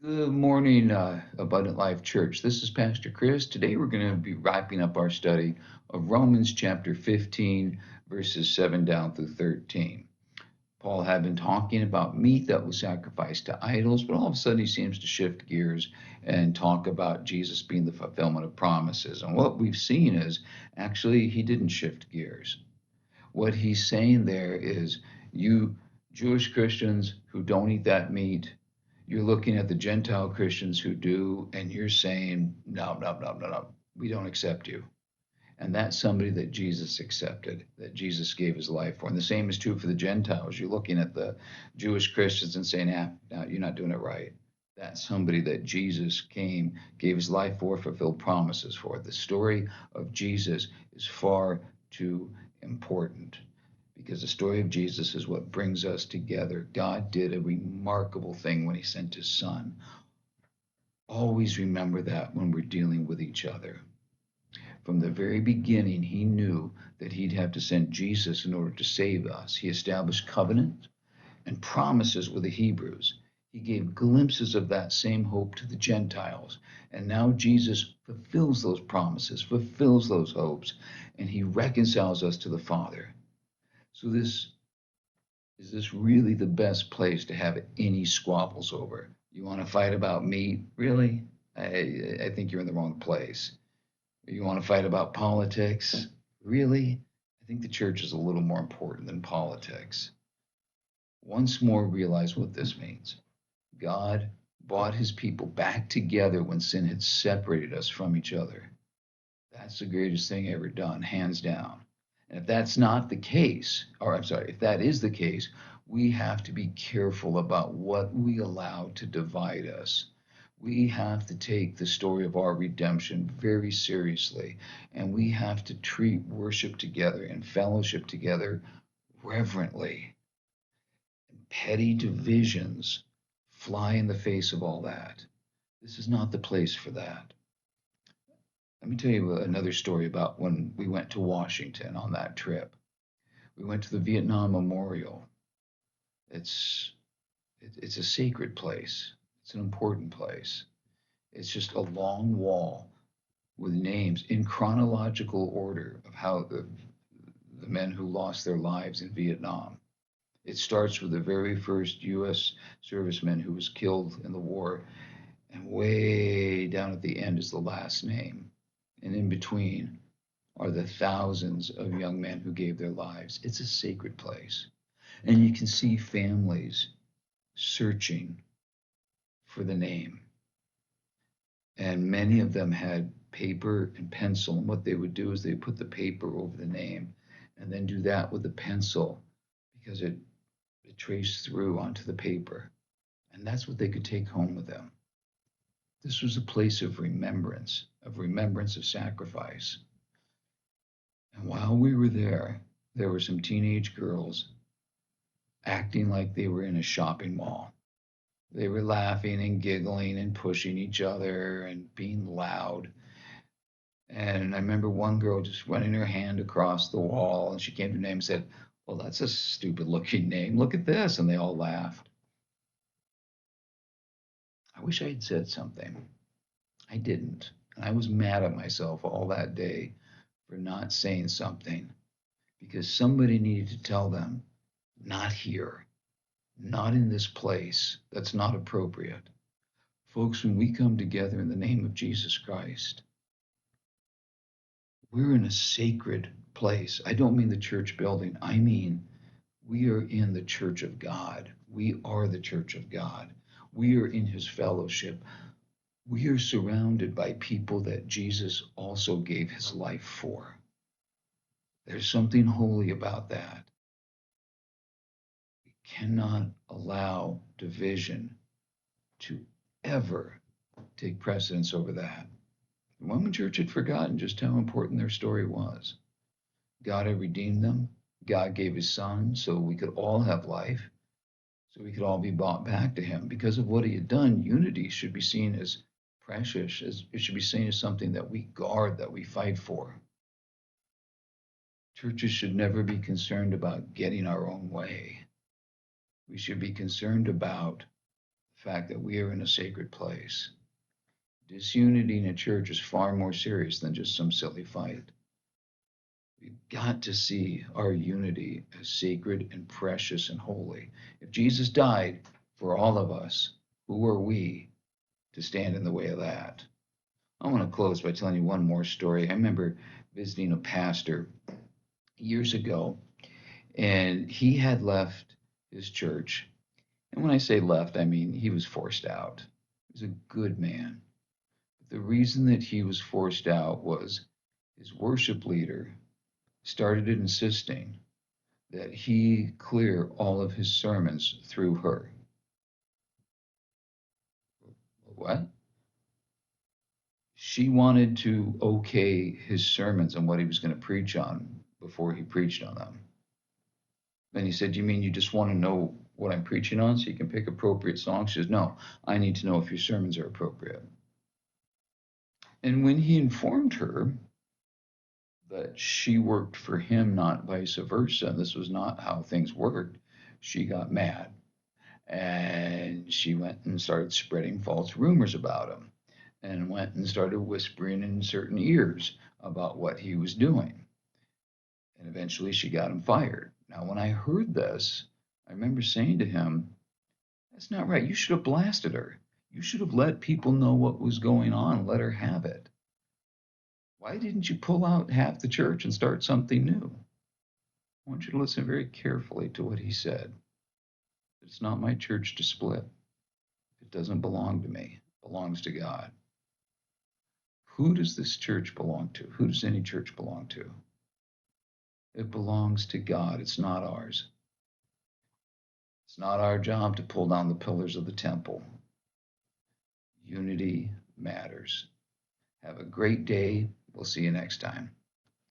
Good morning, Abundant Life Church. This is Pastor Chris. Today we're going to be wrapping up our study of Romans chapter 15, verses 7 down through 13. Paul had been talking about meat that was sacrificed to idols, but all of a sudden he seems to shift gears and talk about Jesus being the fulfillment of promises. And what we've seen is actually he didn't shift gears. What he's saying there is, you Jewish Christians who don't eat that meat, you're looking at the Gentile Christians who do, and you're saying, no, no, no, no, no, we don't accept you. And that's somebody that Jesus accepted, that Jesus gave his life for. And the same is true for the Gentiles. You're looking at the Jewish Christians and saying, no, you're not doing it right. That's somebody that Jesus came, gave his life for, fulfilled promises for. The story of Jesus is far too important because the story of Jesus is what brings us together. God did a remarkable thing when he sent his son. Always remember that when we're dealing with each other. From the very beginning, he knew that he'd have to send Jesus in order to save us. He established covenant and promises with the Hebrews. He gave glimpses of that same hope to the Gentiles. And now Jesus fulfills those promises, fulfills those hopes, and he reconciles us to the Father. So is this really the best place to have any squabbles over? You want to fight about meat? Really? I think you're in the wrong place. You want to fight about politics? Really? I think the church is a little more important than politics. Once more, realize what this means. God brought his people back together when sin had separated us from each other. That's the greatest thing ever done, hands down. And if that's not the case, or I'm sorry, if that is the case, we have to be careful about what we allow to divide us. We have to take the story of our redemption very seriously, and we have to treat worship together and fellowship together reverently. Petty divisions fly in the face of all that. This is not the place for that. Let me tell you another story about when we went to Washington on that trip. We went to the Vietnam Memorial. It's it's a sacred place. It's an important place. It's just a long wall with names in chronological order of how the men who lost their lives in Vietnam. It starts with the very first U.S. serviceman who was killed in the war, and way down at the end is the last name. And in between are the thousands of young men who gave their lives. It's a sacred place. And you can see families searching for the name. And many of them had paper and pencil. And what they would do is they put the paper over the name and then do that with the pencil because it traced through onto the paper. And that's what they could take home with them. This was a place of remembrance of sacrifice. And while we were there were some teenage girls acting like they were in a shopping mall. They were laughing and giggling and pushing each other and being loud. And I remember one girl just running her hand across the wall, and she came to me and said, "Well, that's a stupid looking name. Look at this." And they all laughed. I wish I had said something. I didn't. And I was mad at myself all that day for not saying something because somebody needed to tell them, not here, not in this place. That's not appropriate. Folks, when we come together in the name of Jesus Christ, we're in a sacred place. I don't mean the church building. I mean, we are in the church of God. We are the church of God. We are in his fellowship. We are surrounded by people that Jesus also gave his life for. There's something holy about that. We cannot allow division to ever take precedence over that. The Roman church had forgotten just how important their story was. God had redeemed them. God gave his son so we could all have life, so we could all be brought back to him. Because of what he had done, unity should be seen as precious, as it should be seen as something that we guard, that we fight for. Churches should never be concerned about getting our own way. We should be concerned about the fact that we are in a sacred place. Disunity in a church is far more serious than just some silly fight. We've got to see our unity as sacred and precious and holy. If Jesus died for all of us, who are we to stand in the way of that? I want to close by telling you one more story. I remember visiting a pastor years ago, and he had left his church. And when I say left, I mean he was forced out. He was a good man. But the reason that he was forced out was his worship leader started insisting that he clear all of his sermons through her. What? She wanted to okay his sermons and what he was going to preach on before he preached on them. And he said, "You mean you just want to know what I'm preaching on so you can pick appropriate songs?" She says, "No, I need to know if your sermons are appropriate." And when he informed her that she worked for him, not vice versa, this was not how things worked, she got mad. And she went and started spreading false rumors about him and went and started whispering in certain ears about what he was doing. And eventually she got him fired. Now, when I heard this, I remember saying to him, "That's not right. You should have blasted her. You should have let people know what was going on, let her have it. Why didn't you pull out half the church and start something new?" I want you to listen very carefully to what he said. "It's not my church to split. It doesn't belong to me. It belongs to God." Who does this church belong to? Who does any church belong to? It belongs to God. It's not ours. It's not our job to pull down the pillars of the temple. Unity matters. Have a great day. We'll see you next time.